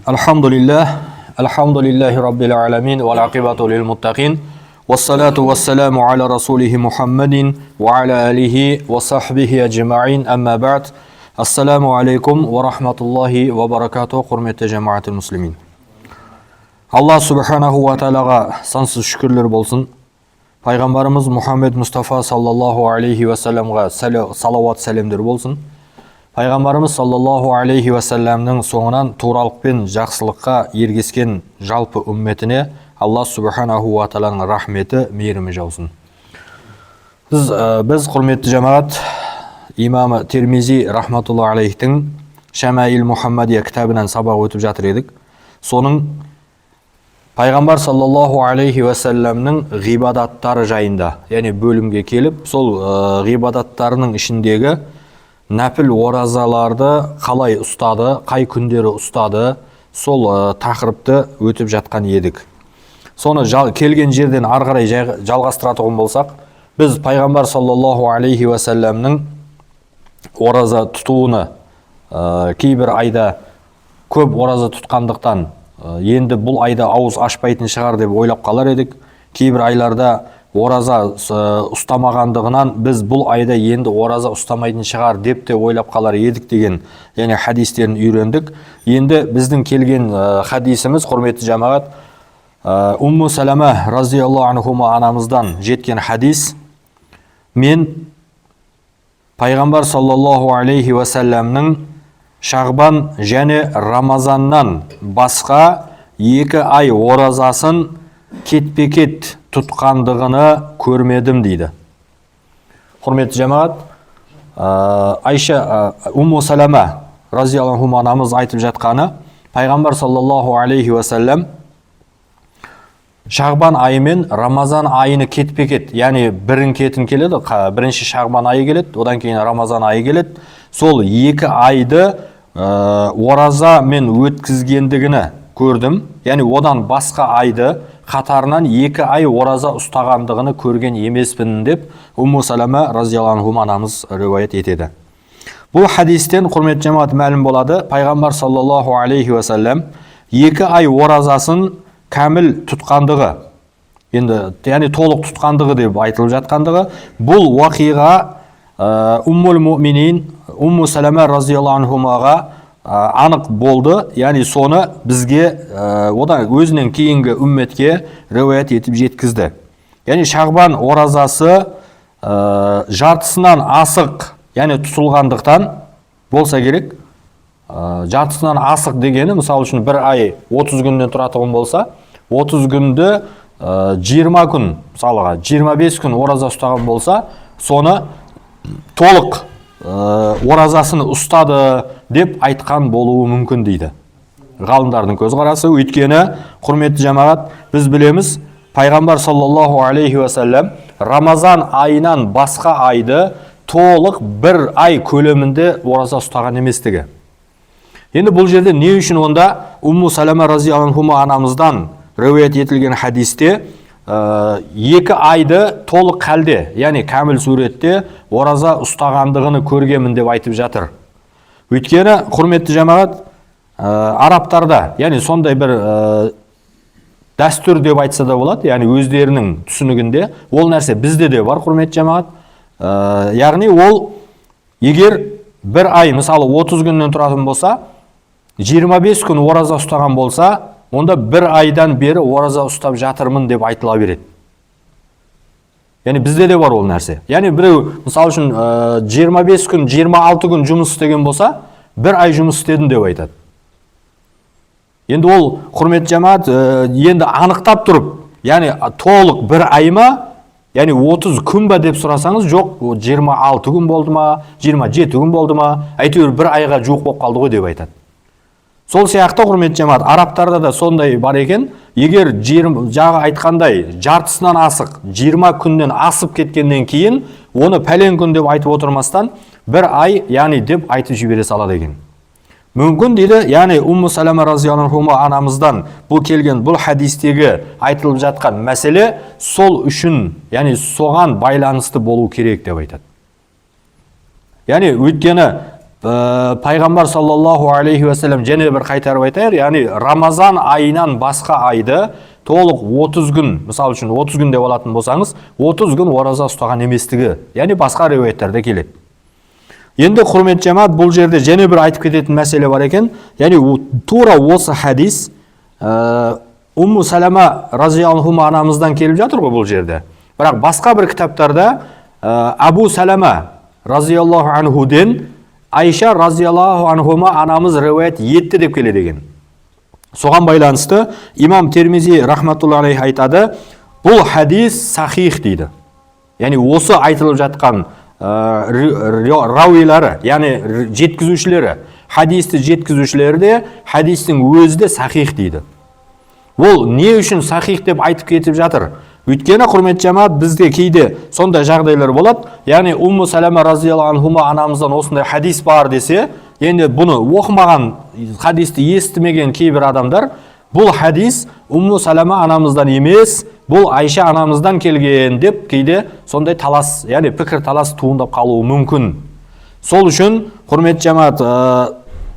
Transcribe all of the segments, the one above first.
Alhamdulillahi Rabbil alamin wal aqibatu lil muttaqin wassalatu wassalamu ala rasulihi Muhammadin wa ala alihi wa sahbihi ajma'in amma ba'd. Assalamu alaikum wa rahmatullahi wa barakatuh, hurmatli jamoatul muslimin. Allah subhanahu wa ta'alaga sansız şükürler bolsun. Peygamberimiz Muhammed Mustafa sallallahu aleyhi ve sellem'ga salavat selamlar bolsun. Peygamberimiz sallallahu aleyhi ve sellem'nin soңынан туралық пен жақсылыққа ергескен жалпы үмметіне Allah subhanahu wa ta'alaның рахметі, мейірімі жаусын. Біз құрметті жамағат, имамы Тирмизи рахматулла алейхтің Шамаил Мухаммадия кітабынан сабақ өтіп жатыр едік. Соның Пайғамбар саллаллаху алейхи ва салламның ғибадаттары жайында, яғни бөлімге келіп, сол ғибадаттарының ішіндегі нәпіл оразаларды қалай ұстады, қай күндері ұстады, сол тақырыпты өтіп жатқан едік. Соны келген жерден ары қарай жалғастыратұғын болсақ, біз Пайғамбар саллаллаху алейхи ва салламның ораза тұтуыны кейбір айда көп ораза тұтқандықтан енді бұл айда ауыз ашпайтын шығар деп ойлап қалар едік. Кейбір айларда ораза ұстамағандығынан біз бұл айда енді ораза ұстамайтын шығар деп те ойлап қалар едік деген яғни хадистерін үйрендік. Енді біздің келген хадисіміз, құрметті жамағат, Умму Салама разияллаху анхума анамыздан жеткен хадис. Мен Пайғамбар саллаллаху алейхи ва салламның Шағбан және Рамазаннан басқа 2 ай оразасын кетпе-кет тұтқандығыны көрмедім дейді. Құрметті жамағат, Айша Умму Салама разияллаху анхума анамыз айтып жатқаны, Пайғамбар саллаллаху алейхи ва саллам Шағбан айы мен Рамазан айыны кетпе-кет, яғни бірін-кетін келеді, бірінші Шағбан айы келеді, одан кейін Рамазан айы келеді. Сол 2 айды ораза мен өткізгендігіні көрдім, яғни одан басқа айды қатарынан 2 ай ораза ұстағандығыны көрген емеспін деп Умму Салама разияллаху анхума анамыз риуаят етеді. Бұл хадистен, құрметті жамағат, мәлім болады, Пайғамбар саллаллаху алейхи ва саллам 2 ай оразасын кәміл тұтқандығы, яғни толық тұтқандығы деп айтылып жатқандығы, бұл уақиға Уммул Муъминин Умму Салама разияллаху анхумаға анық болды, яғни соны бізге одан өзінен кейінгі үмметке риуаят етіп жеткізді. Яғни Шағбан оразасы жартысынан асық, яғни тұтылғандықтан болса керек. Жартысынан асық дегені, мысалы үшін 1 ай 30 күннен тұратығын болса, 30 күнді 20 күн, мысалыға 25 күн ораза ұстаған болса, соны толық оразасыны ұстады деп айтқан болуы мүмкін дейді ғалымдардың көзқарасы. Өйткені, құрметті жамағат, біз білеміз, Пайғамбар саллаллаху алейхи ва саллам Рамазан айынан басқа айды толық 1 ай көлемінде ораза ұстаған еместігі. Енді бұл жерде не үшін онда Умму Салама разияллаху анхума анамыздан риуаят етілген хадисте 2 айды толық халде, яғни кәміл суретте ораза ұстағандығыны көргенмін деп айтып жатыр. Өйткені, құрметті жамағат, арабтарда, яғни сондай бір дәстүр деп айтса да болады, яғни өздерінің түсінігінде, ол нәрсе бізде де бар, құрметті жамағат. Яғни ол егер 1 ай, мысалы 30 күннен тұратын болса, 25 күн ораза ұстаған болса, онда 1 айдан бері ораза ұстап жатырмын деп айтыла береді. Яғни бізде де бар ол нәрсе. Яғни біреу, мысалы үшін 25 күн, 26 күн жұмыс істеген болса, 1 ай жұмыс істедім деп айтады. Енді ол, құрметті жамағат, енді анықтап тұрып, яғни толық 1 ай ма, яғни 30 күн ба деп сұрасаңыз, жоқ, 26 күн болды ма, 27 күн болды ма, әйтеуір 1 айға жуық болып қалды ғой деп айтады. Сол сияқты, құрметті жамағат, арабтарда да сондай бар екен. Егер жағы айтқандай жартысынан асық 20 күннен асып кеткеннен кейін, оны пәлен күн деп айтып отырмастан 1 ай, яғни деп айтып жібере салады екен. Мүмкін дейді, яғни Умму Салама разияллаху анхума анамыздан бұл келген, бұл хадистегі айтылып жатқан мәселе сол үшін, яғни соған байланысты болу керек деп айтады. Яғни өйткені пайғамбар саллаллаху алейхи уассалам және бір қайтарып айтайық, яғни Рамазан айынан басқа айды толық 30 күн, мысалы үшін 30 күн деп алатын болсаңыз, 30 күн ораза ұстаған еместігі, яғни басқа риуаяттарда келеді. Енді құрметті жамаат, бұл жерде және бір айтып кететін мәселе бар екен, яғни тура осы хадис Умму Салама разияллаху анамыздан келіп жатыр ғой бұл жерде. Бірақ басқа бір кітаптарда Абу Салама разияллаху анхуден Айша разияллаху анхума анамыз риуаят етті деп келеді екен. Соған байланысты имам Термизи рахматулла алейхи айтады, бұл хадис сахих дейді. Яғни осы айтылып жатқан рауилары, яғни жеткізушілері, хадисті жеткізушілері де хадистің өзі де сахих дейді. Ол не үшін сахих деп айтып кетіп жатыр? Өйткені құрметті жамаат, бізде кейде сондай жағдайлар болады. Яғни Умму Салама разияллаху анхума анамыздан осындай хадис бар десе, енді бұны оқымаған, хадисті естімеген кейбір адамдар, бұл хадис Умму Салама анамыздан емес, бұл Айша анамыздан келген деп кейде сондай талас, яғни пікір талас туындап қалуы мүмкін. Сол үшін құрметті жамаат,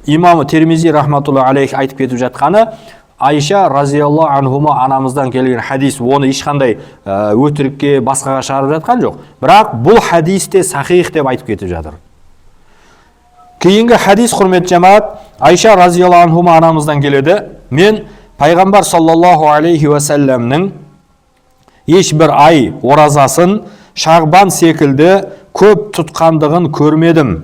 имам Термизи рахматулла алейхи айтып кетіп жатқаны, Айша разияллаху анхума анамыздан келген хадис, оны ешқандай өтірікке басқаға шығарып жатқан жоқ. Бірақ бұл хадисте сахих деп айтып кетіп жатыр. Кейінгі хадис, құрметті жамаат, Айша разияллаху анхума анамыздан келеді. Мен пайғамбар саллаллаху алейхи уассаламның ешбір ай оразасын Шағбан секілді көп тұтқандығын көрмедім.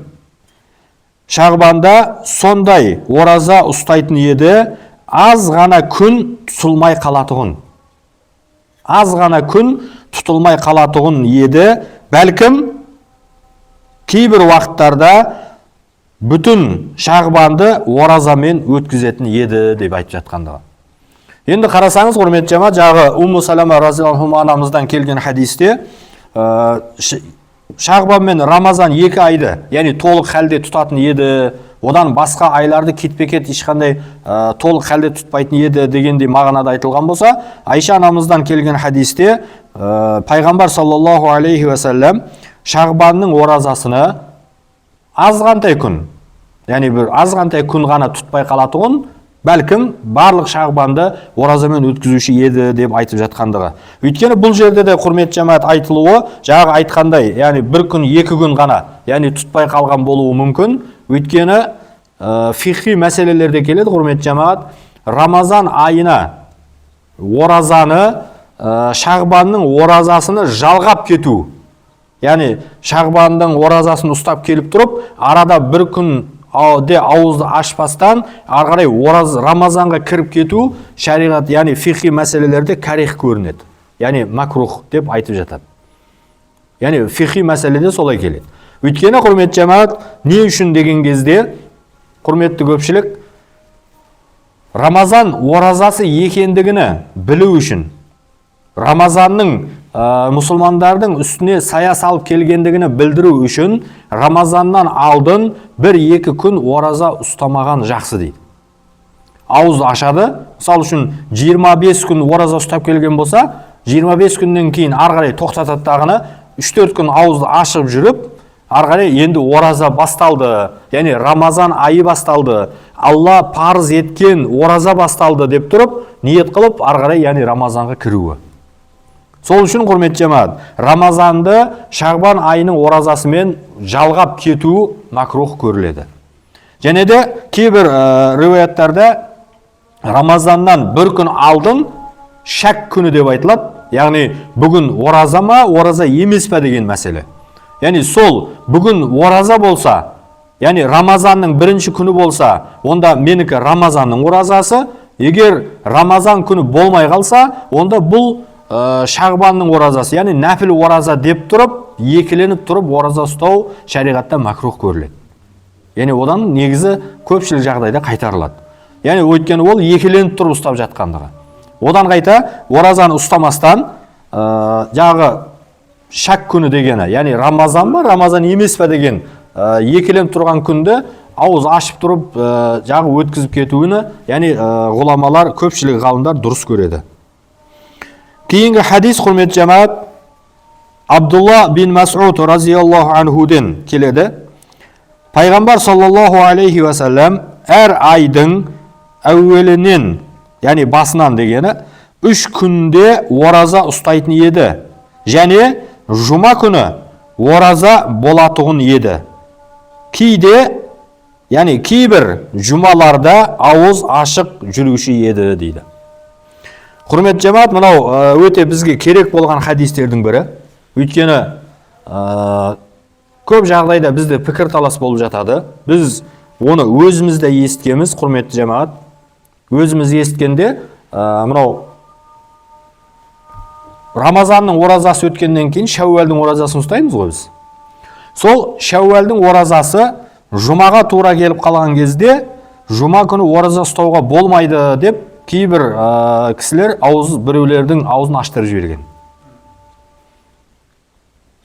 Шағбанда сондай ораза ұстайтын еді, аз ғана күн тұтылмай қалатұғын. Аз ғана күн тұтылмай қалатұғын еді, бәлкім кейбір уақыттарда бүтін Шағбанды оразамен өткізетін еді деп айтып жатқандығы. Енді қарасаңыз, құрметті жамаат, жағы Умму Салама разияллаху анха анамыздан келген хадисте Шағбан мен Рамазан 2 айды, яғни толық халде тұтатын еді, одан басқа айларды кетпе-кет ешқандай толық халде тұтпайтын еді дегендей мағынада айтылған болса, Айша анамыздан келген хадисте пайғамбар саллаллаху алейхи уассалам Шағбанның оразасыны азғантай күн, яғни бір азғантай күн ғана тұтпай қалатұғын, бәлкім барлық Шағбанды оразамен өткізуші еді деп айтып жатқандығы. Өйткені бұл жерде де құрметті жамаат айтылуы, жағы айтқандай, яғни бір күн, 2 күн ғана, яғни тұтпай қалған болуы мүмкін. Өйткені фихи мәселелерде келеді, құрметті жамаат, Рамазан айына оразаны, Шағбанның оразасыны жалғап кету. Яғни Шағбанның оразасын ұстап келіп тұрып, арада бір күн ауызды ашпастан арғарай Рамазанға кіріп кету шариғат, яғни фихи мәселелерде карих көрінеді. Яғни макрух деп айтып жатады. Яғни фихи мәселеде солай келеді. Өйткені құрметті жамаат, не үшін деген кезде, құрметті көпшілік, Рамазан оразасы екендігіні білу үшін, Рамазанның мұсылмандардың үстіне сая салып келгендігіні білдіру үшін Рамазаннан алдын 1-2 күн ораза ұстамаған жақсы дейді. Ауыз ашады, мысалы үшін 25 күн ораза ұстап келген болса, 25 күннен кейін арғарай тоқтатады дағыны, 3-4 күн ауызды ашып жүріп, арғарай енді ораза басталды, яғни Рамазан айы басталды, Алла парыз еткен ораза басталды деп тұрып, ниет қылып, арғарай яғни Рамазанға кіруі. Сол үшін құрметті жамаат, Рамазанды Шағбан айының оразасымен жалғап кету макрух көріледі. Және де кейбір риуаяттарда Рамазаннан 1 күн алдын шәк күні деп айтылады. Яғни бүгін ораза ма, ораза емес пе деген мәселе. Яғни сол бүгін ораза болса, яғни Рамазанның 1-ші күні болса, онда менікі Рамазанның оразасы, егер Рамазан күні болмай қалса, онда бұл Шағбанның оразасы, яғни нәпіл ораза деп тұрып, екіленіп тұрып ораза ұстау шариғатта макрух көріледі. Яғни одан негізі көпшілік жағдайда қайтарылады. Яғни өйткені ол екіленіп тұрып ұстап жатқандығы. Одан қайта оразаны ұстамастан жағы шәк күні дегені, яғни Рамазан ба, Рамазан емес пе деген екіленіп тұрған күнді ауыз ашып тұрып жағы өткізіп кетуіні, яғни ғұламалар, көпшілік ғалымдар дұрыс көреді. Кейінгі хадис, құрметті жамаат, Абдулла бин Мас'уд разияллаху анхуден келеді. Пайғамбар саллаллаху алейхи вассалам әр айдың әуелінен, яғни басынан дегені, 3 күнде ораза ұстайтын еді. Және жұма күні ораза болатұғын еді. Кейде, яғни кейбір жұмаларда ауыз ашық жүруші еді дейді. Құрметті жамаат, мынау өте бізге керек болған хадистердің бірі. Өйткені көп жағдайда бізде пікір талас болып жатады. Біз оны өзімізде естігеміз, құрметті жамаат. Өзіміз естігенде, мынау Рамазанның оразасы өткеннен кейін Шәуәлдің оразасын ұстаймыз ғой біз. Сол Шәуәлдің оразасы жұмаға тура келіп қалған кезде, жұма күні ораза ұстауға болмайды деп кейбір кісілер біреулердің аузын аштырып жіберген.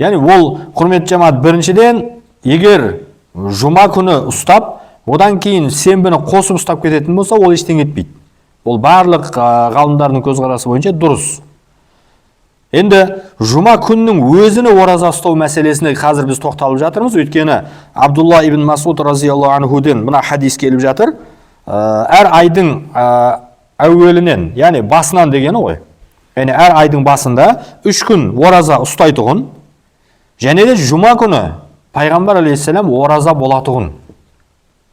Яғни ол, құрметті жамаат, біріншіден, егер жұма күні ұстап, одан кейін сенбіні қосып ұстап кететін болса, ол ештеңе етпейді. Ол барлық ғалымдардың көзқарасы бойынша дұрыс. Енді жұма күннің өзіні ораза ұстау мәселесіне қазір біз тоқталып жатырмыз. Өйткені Абдулла ибн Масуд разияллаху анхуден мына хадис келіп жатыр. Әр айдың әуелінен, яғни басынан дегені ғой. Яғни әр айдың басында 3 күн ораза ұстайтұғын, және де жұма күні Пайғамбар алейхиссалам ораза болатұғын.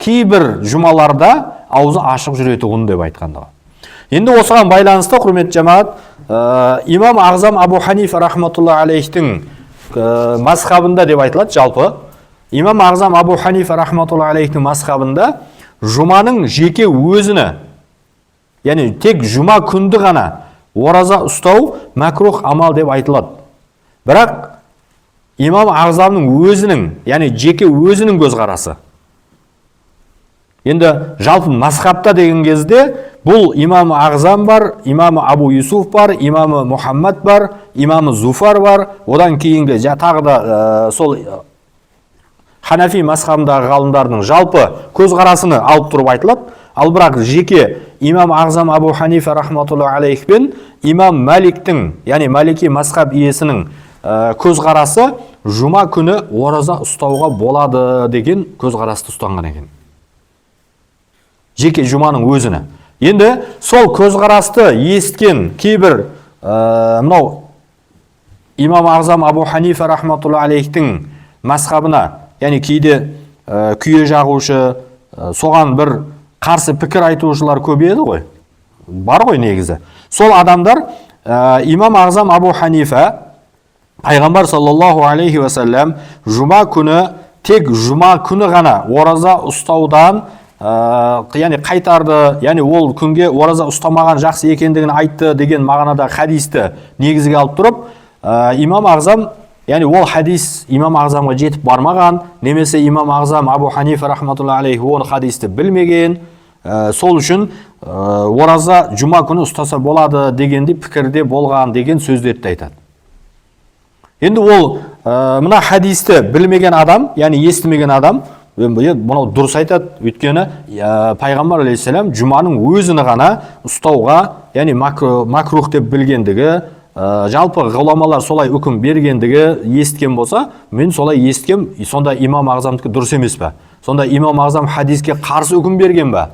Кейбір жұмаларда аузы ашық жүретұғын деп айтқандығы. Енді осыған байланысты, құрметті жамаат, имам Ағзам Абу Ханифа рахматулла алейхтің мазхабында деп айтылады жалпы. Имам Ағзам Абу Ханифа рахматулла алейхтің мазхабында жұманың жеке өзіні, яғни тек жұма күнді ғана ораза ұстау мәкрух амал деп айтылады. Бірақ имам Ағзамның өзінің, яғни жеке өзінің көзқарасы. Енді жалпы мазхабта деген кезде бұл имам Ағзам бар, имам Абу Юсуф бар, имам Мухаммад бар, имам Зуфар бар. Одан кейінгі тағы да сол Ханафи мазхабындағы ғалымдардың жалпы көзқарасыны алып тұрып айтылады. Ал бірақ жеке имам Ағзам Абу Ханифа рахматулла алейх пен имам Маликтің, яғни Малики мазхаб иесінің көзқарасы жұма күні ораза ұстауға болады деген көзқарасты ұстанған екен. Жеке жұманың өзіні. Енді сол көзқарасты есткен кейбір мынау имам Ағзам Абу Ханифа рахматулла алейхтің мазхабына, яғни кейде күйе жағушы, соған бір қарсы пікір айтушылар көбейеді ғой. Бар ғой негізі. Сол адамдар имам Ағзам Абу Ханифа Пайғамбар саллаллаху алейхи вассалам жұма күні, тек жұма күні ғана ораза ұстаудан яғни қайтарды, яғни ол күнге ораза ұстамаған жақсы екендігін айтты деген мағынада хадисті негізге алып тұрып, имам Ағзам, яғни ол хадис имам Ағзамға жетіп бармаған, немесе имам Ағзам Абу Ханифа рахматулла алейхи оны хадисті білмеген, сол үшін ораза жұма күні ұстаса болады дегенде пікірде болған деген сөздерді айтады. Енді ол мына хадисті білмеген адам, яғни естімеген адам, бұны дұрыс айтады. Өйткені Пайғамбар алейхиссалам жұманың өзіні ғана ұстауға, яғни макрух деп білгендігі, жалпы ғұламалар солай үкім бергендігі есткен болса, мен солай есткен, сонда имам Ағзамдікі дұрыс емес пе? Сонда имам Ағзам хадиске қарсы үкім берген бе?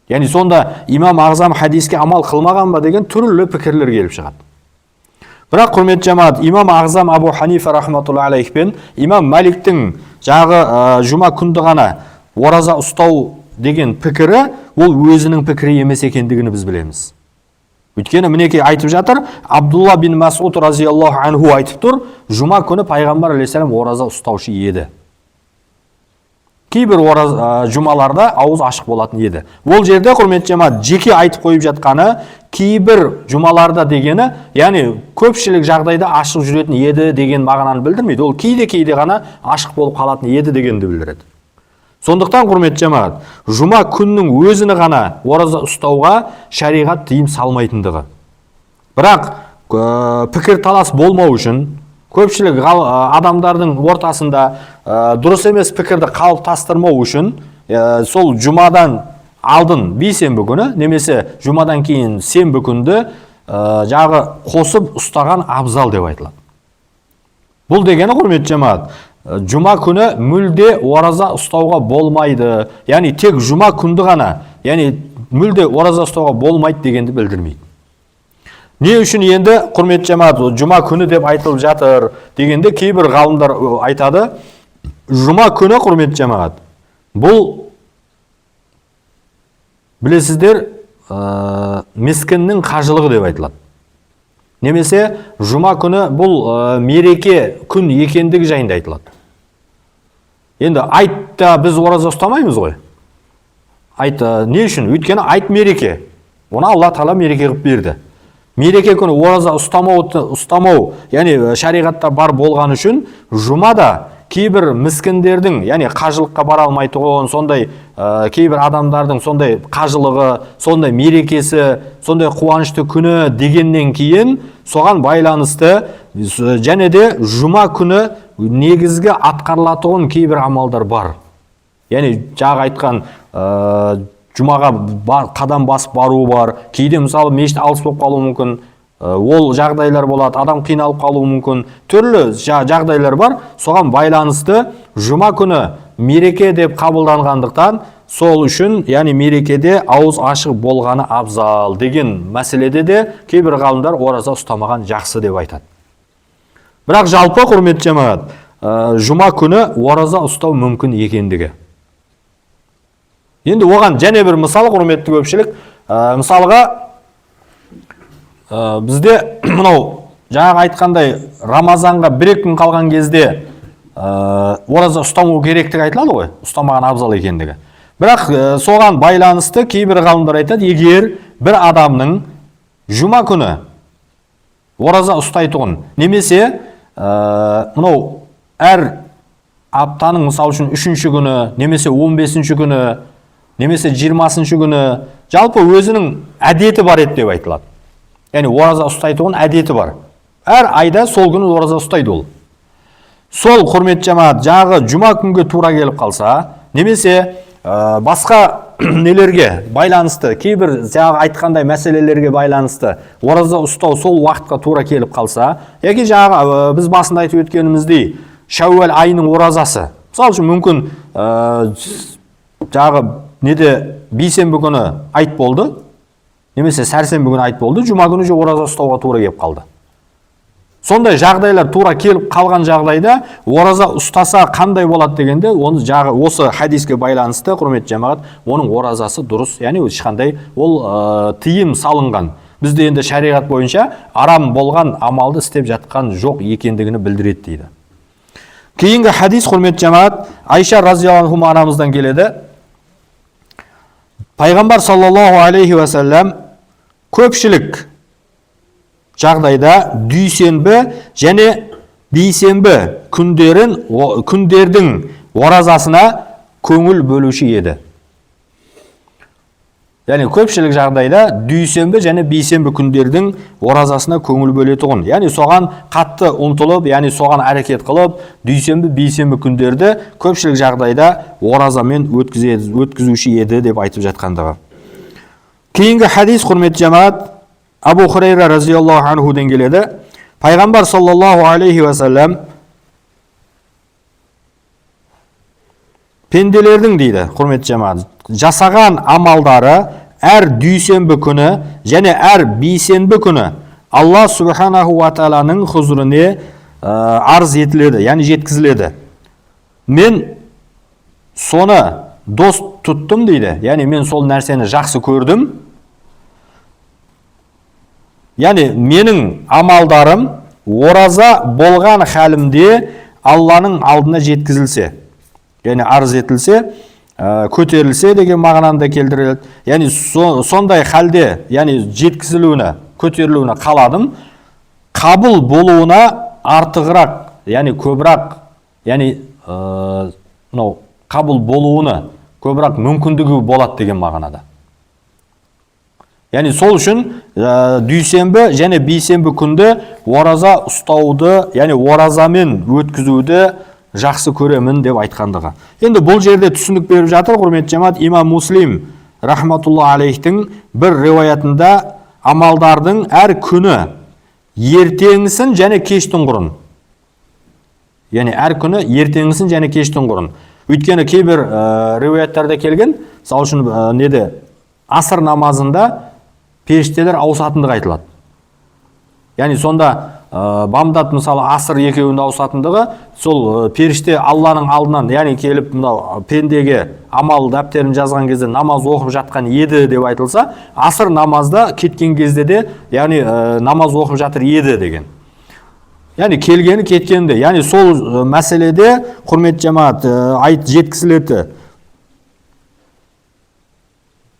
Яғни сонда имам Ағзам хадиске амал қылмаған ба деген түрлі пікірлер келіп шығады. Бірақ құрметті жамаат, имам Ағзам Абу Ханифа рахматулла алейх пен имам Маликтің жағы жұма күнді ғана ораза ұстау деген пікірі, ол өзінің пікірі емес екендігін біз білеміз. Өйткені мінекей айтып жатыр, Абдулла бин Масуд разияллаху анху айтып тұр, жұма күні Пайғамбар алейхиссалам ораза ұстаушы еді. Кейбір жұмаларда ауыз ашық болатын еді. Ол жерде, құрметті жамаат, жеке айтып қойып жатқаны, кейбір жұмаларда дегені, яғни көпшілік жағдайда ашық жүретін еді деген мағынаны білдірмейді. Ол кейде ғана ашық болып қалатын еді дегенді білдіреді. Сондықтан, құрметті жамаат, жұма күннің өзіні ғана ораза ұстауға шариғат тыйым салмайтындығы. Бірақ пікір талас болмау үшін, көпшілік адамдардың ортасында дұрыс емес пікірді қалыптастырмау үшін, сол жұмадан алдын бейсенбі күні, немесе жұмадан кейін сенбі күнді жағы қосып ұстаған абзал деп айтылады. Бұл дегені, құрметті жамаат, жұма күні мүлде ораза ұстауға болмайды. Яғни тек жұма күнді ғана, яғни мүлде ораза ұстауға болмайды дегенді білдірмейді. Не үшін енді құрметті жамағат жұма күні деп айтылып жатыр дегенде кейбір ғалымдар айтады, жұма күні құрметті жамағат бұл білесіздер мескіннің қажылығы деп айтылады. Немесе жұма күні бұл мереке күн екендігі жайында айтылады. Енді айтта біз ораза ұстамаймыз ғой. Айт не үшін? Өйткені айт мереке. Оны Алла Тағала мереке қылып берді. Мереке күні ораза ұстамау, яғни шариғатта бар болған үшін жұмада кейбір міскіндердің, яғни қажылыққа бара алмайтұғын, сондай кейбір адамдардың сондай қажылығы, сондай мерекесі, сондай қуанышты күні дегеннен кейін соған байланысты және де жұма күні негізгі атқарылатұғын кейбір амалдар бар. Яғни жаңа айтқан жұмаға қадам басып бару бар, кейде мысалы мешіт алыс болып қалуы мүмкін, ол жағдайлар болады, адам қиналып қалуы мүмкін, түрлі жағдайлар бар. Соған байланысты жұма күні мереке деп қабылданғандықтан сол үшін, яғни мерекеде ауыз ашық болғаны абзал деген мәселеде де кейбір ғалымдар ораза ұстамаған жақсы деп айтады. Бірақ жалпы құрметті жамағат, жұма күні ораза ұстау мүмкін екендігі. Енді оған және бір мысалы құрметті көпшілік, мысалға бізде мынау жаңағы айтқандай Рамазанға 1-2 күн қалған кезде ораза ұстамау керектігі айтылады ғой, ұстамаған абзал екендігі. Бірақ соған байланысты кейбір ғалымдар айтады, егер бір адамның жұма күні ораза ұстайтұғын, немесе мынау әр аптаның мысалы үшін 3-ші күні, немесе 15-ші күні, немесе 20-ші күні, жалпы өзінің әдеті бар еді деп айтылады. Яғни ораза ұстайтұғын әдеті бар. Әр айда сол күні ораза ұстайды ол. Сол құрметті жамағат жағы жұма күнге тура келіп қалса, немесе басқа нелерге байланысты, кейбір жаңағы айтқандай мәселелерге байланысты ораза ұстау сол уақытқа тура келіп қалса, яки жаңағы біз басында айтып өткеніміздей Шәуәл айының оразасы. Мысалы үшін мүмкін жаңағы неде бейсенбі күні айт болды, немесе сәрсенбі күні айт болды, жұма күні ораза ұстауға тура келіп қалды. Сондай жағдайлар тура келіп қалған жағдайда ораза ұстаса қандай болады дегенде, оны осы хадиске байланысты құрметті жамағат, оның оразасы дұрыс, яғни ешқандай ол тыйым салынған. Бізде енді шариғат бойынша арам болған амалды істеп жатқан жоқ екендігін білдіреді дейді. Кейінгі хадис құрметті жамағат, Айша разияллаху анха анамыздан келеді. Пайғамбар саллаллаху алейхи ва саллям көпшілік жағдайда дүйсенбі және бейсенбі күндердің оразасына көңіл бөлуші еді. Яғни көпшілік жағдайда дүйсенбі және бейсенбі күндердің оразасына көңіл бөлетұғын. Яғни соған қатты ұмтылып, яғни соған әрекет қылып, дүйсенбі, бейсенбі күндерді көпшілік жағдайда оразамен өткізуші еді деп айтып жатқандығы. Кейінгі хадис құрметті жамағат, Абу Хурайра разияллаху анхуден келеді. Пайғамбар саллаллаху алейхи ва саллям пенделердің дейді, құрметті жамағат, жасаған амалдары әр дүйсенбі күні және әр бейсенбі күні Алла субханаху ва тааланың хузуріне арыз етіледі, яғни жеткізіледі. Мен соны дос тұттым дейді, яғни мен сол нәрсені жақсы көрдім. Яғни менің амалдарым ораза болған халімде Алланың алдына жеткізілсе, яғни арыз етілсе, көтерілсе деген мағынаны келтіреді. Яғни сондай халде, яғни жеткізілуіне, көтерілуіне қаладым, қабыл болуына артығырақ, яғни көбірек, яғни қабыл болуына көбірек мүмкіндігі болады деген мағынада. Яғни сол үшін дүйсенбі және бейсенбі күнді ораза ұстауды, яғни оразамен өткізуді жақсы көремін деп айтқандығы. Енді бұл жерде түсінік беріп жатыр, құрметті жамағат, имам Муслим рахматулла алейхтің бір риуаятында амалдардың әр күні ертеңгісін және кештің құрын. Яғни әр күні ертеңгісін және кештің құрын. Өйткені кейбір риуаяттарда келген, мысалы үшін неде асыр намазында періштелер ауысатындығы айтылады. Яғни сонда бамдат мысалы асыр екеуінде ауысатындығы, сол періште Алланың алдынан, яғни келіп мынау пендеге амал дәптерін жазған кезде намаз оқып жатқан еді деп айтылса, асыр намазда кеткен кезде де, яғни намаз оқып жатыр еді деген. Яғни келгені кеткенде, яғни сол мәселеде құрмет жамаат жеткізіледі.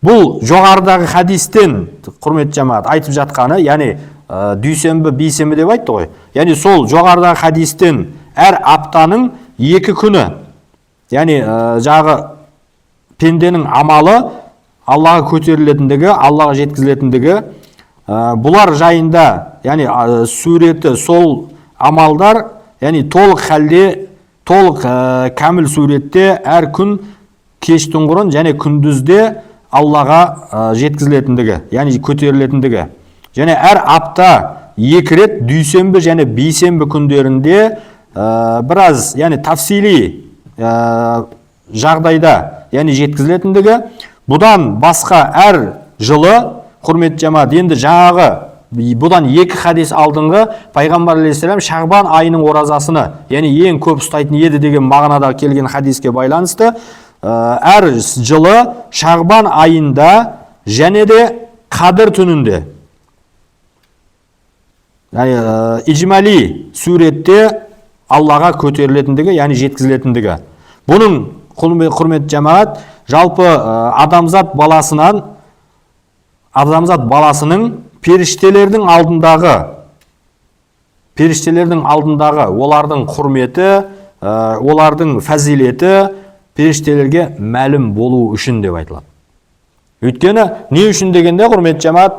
Бұл жоғарыдағы хадистен құрмет жамаат айтып жатқаны, яғни дүйсенбі, бейсенбі деп айтты ғой. Яғни сол жоғарыдағы хадистен әр аптаның 2 күні, яғни жағы пенденің амалы Аллаға көтерілетіндігі, Аллаға жеткізілетіндігі, бұлар жайында, яғни суреті сол амалдар, яғни толық халде, толық кәміл суретте әр күн кештің құрын және күндізде Аллаға жеткізілетіндігі, яғни көтерілетіндігі. Және әр апта 2 рет дүйсенбі және бейсенбі күндерінде біраз, яғни тафсили жағдайда, яғни жеткізілетіндігі. Бұдан басқа әр жылы құрмет жамаат енді жаңағы бұдан 2 хадис алдыңғы пайғамбар алейхиссалам Шағбан айының оразасыны, яғни ең көп ұстайтын еді деген мағынада келген хадиске байланысты әр жылы Шағбан айында және де Қадір түнінде, яғни ижмали суретте Аллаға көтерілетіндігі, яғни жеткізілетіндігі. Бұның құрмет жамаат жалпы адамзат баласының періштелердің алдындағы олардың құрметі, олардың фәзилеті періштелерге мәлім болу үшін деп айтылады. Өйткені не үшін дегенде құрмет жамаат,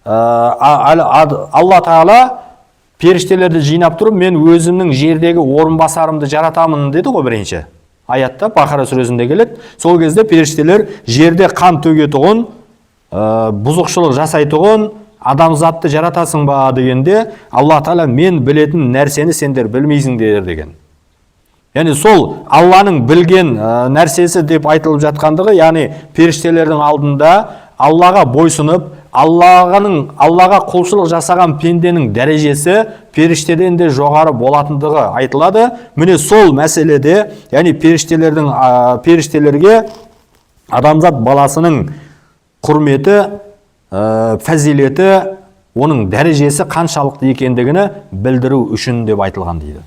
Алла Тағала періштелерді жинап тұрып, мен өзімнің жердегі орынбасарымды жаратамын деді ғой бірінші аятта, Бақара сүресінде келеді. Сол кезде періштелер жерде қан төгетұғын, бұзықшылық жасайтұғын, адамзатты жаратасың ба дегенде, Алла Тағала мен білетін нәрсені сендер білмейсіңдер деген. Яғни сол Алланың білген нәрсесі деп айтылып жатқандығы, яғни періштелердің алдында Аллаға бойсынып, Аллаға құлшылық жасаған пенденің дәрежесі періштеден де жоғары болатындығы айтылады. Міне сол мәселеде, яғни періштелерге адамзат баласының құрметі, фәзилеті, оның дәрежесі қаншалықты екендігіні білдіру үшін деп айтылған дейді.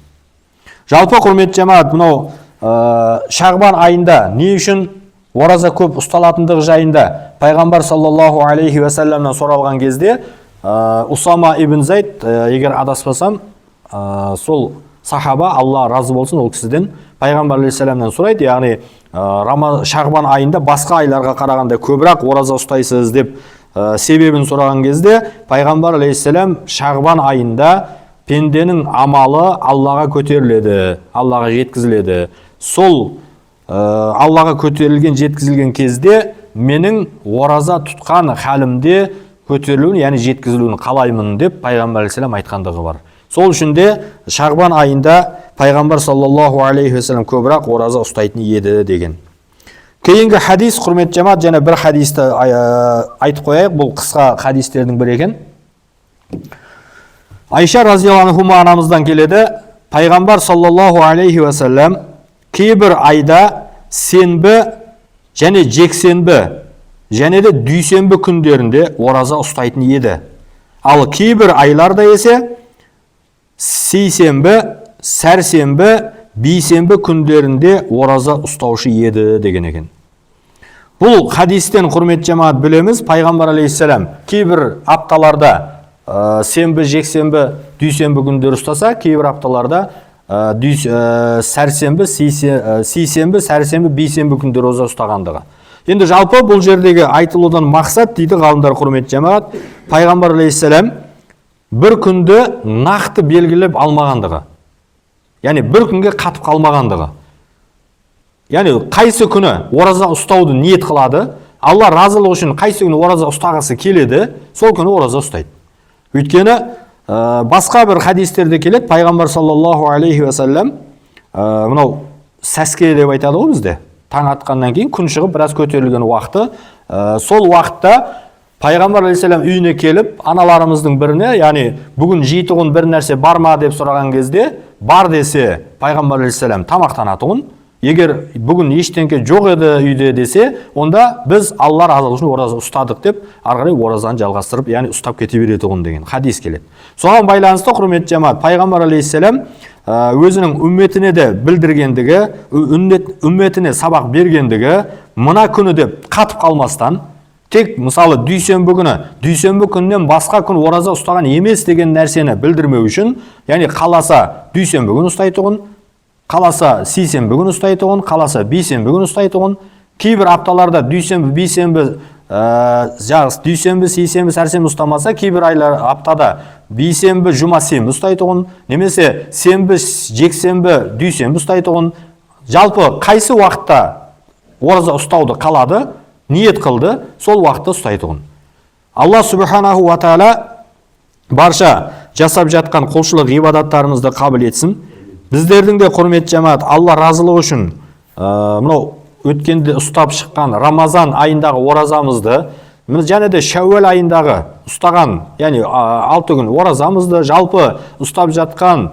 Жалпы құрмет жамаат, мынау Шағбан айында не үшін ораза көп ұсталатындығы жайында пайғамбар саллаллаху алейхи уассаламнан сұралған кезде Усама ибн Зайд, егер адаспасам, сол сахаба, Алла разы болсын, ол кісіден пайғамбар алейхиссаламнан сұрайды, яғни Шағбан айында басқа айларға қарағанда көбірек ораза ұстайсыз деп себебін сұраған кезде пайғамбар алейхиссалам Шағбан айында пенденің амалы Аллаға көтеріледі, Аллаға жеткізіледі. Сол Аллаға көтерілген, жеткізілген кезде менің ораза тұтқан халімде көтерілуін, яғни жеткізілуін қалаймын деп пайғамбар алейхиссалам айтқандығы бар. Сол үшін де Шағбан айында пайғамбар саллаллаху алейхи вассалам көбірек ораза ұстайтын еді деген. Кейінгі хадис, құрмет жамаат, және бір хадисті айтып қояйық, бұл қысқа хадистердің бірі екен. Айша разияллаху анамыздан келеді, пайғамбар саллаллаху алейхи вассалам кейбір айда сенбі және жексенбі және де дүйсенбі күндерінде ораза ұстайтын еді. Ал кейбір айларда есе сейсенбі, сәрсенбі, бейсенбі күндерінде ораза ұстаушы еді деген екен. Бұл хадистен құрмет жамаат білеміз, пайғамбар алейхиссалам кейбір апталарда сенбі, жексенбі, дүйсенбі күндер ұстаса, кейбір апталарда сәрсенбі, сейсенбі, сәрсенбі, бейсенбі күндер ораза ұстағандығы. Енді жалпы бұл жердегі айтылудан мақсат дейді ғалымдар, құрмет жамаат, пайғамбар алейхиссалам бір күнді нақты белгілеп алмағандығы. Яғни бір күнге қатып қалмағандығы. Яғни қайсы күні ораза ұстауды ниет қылады, Алла разылығы үшін қайсы күні ораза ұстағысы келеді, сол күні ораза ұстайды. Өйткені басқа бір хадистерде келеді, пайғамбар саллаллаху алейхи вассалам мынау сәске деп айтады ғой бізде. Таң атқаннан кейін күн шығып біраз көтерілген уақыты, сол уақытта Пайғамбар алейхиссалам үйіне келіп, аналарымыздың біріне, яғни бүгін жейтұғын бір нәрсе бар ма деп сұраған кезде, бар десе, Пайғамбар алейхиссалам тамақтанатұғын. Егер бүгін ештеңке жоқ еді үйде десе, онда біз Алла разылығы үшін ораза ұстадық деп, ары қарай оразаны жалғастырып, яғни ұстап кете беретұғын деген хадис келеді. Соған байланысты, құрметті жамаат, Пайғамбар алейхиссалам өзінің үмметіне де білдіргендігі, үмметіне сабақ бергендігі, мына күні деп қатып қалмастан, тек мысалы дүйсенбі күннен басқа күн ораза ұстаған емес деген нәрсені білдірмеу үшін, яғни қаласа дүйсенбі күн ұстайтұғын, қаласа сейсенбі күн ұстайтұғын, қаласа бейсенбі күн ұстайтұғын, кейбір апталарда дүйсенбі, сейсенбі, сәрсенбі ұстамаса, кейбір айлар аптада бейсенбі, жұма, сенбі ұстайтұғын, немесе сенбі, жексенбі, дүйсенбі ұстайтұғын. Жалпы қайсы уақытта ораза ұстауды қалады, ниет қылды, сол уақытта ұстайтұғын. Алла субханаху ва тағала барша жасап жатқан құлшылық ғибадаттарымызды қабыл етсін. Біздердің де құрметті жамаат, Алла разылығы үшін мынау өткенде ұстап шыққан Рамазан айындағы оразамызды, және де Шәуәл айындағы ұстаған, яғни 6 күн оразамызды, жалпы ұстап жатқан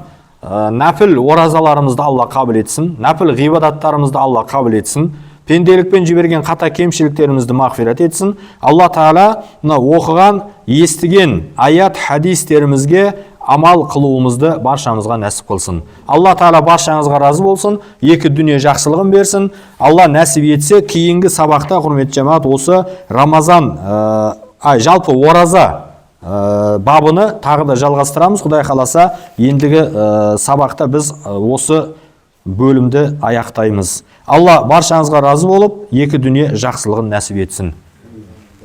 нәпіл оразаларымызды Алла қабыл етсін, нәпіл ғибадаттарымызды Алла қабыл етсін, пенделікпен жіберген қата кемшіліктерімізді мағфират етсін. Алла Тағала оқыған, естіген аят хадистерімізге амал қылуымызды баршамызға нәсіп қылсын. Алла Тағала баршаңызға разы болсын, екі дүние жақсылығын берсін. Алла нәсіп етсе, кейінгі сабақта, құрметті жамаат, осы Рамазан, жалпы ораза бабыны тағы да жалғастырамыз. Құдай қаласа, ендігі сабақта біз осы бөлімді аяқтаймыз. Алла баршаңызға разы болып, екі дүние жақсылығын нәсіп етсін.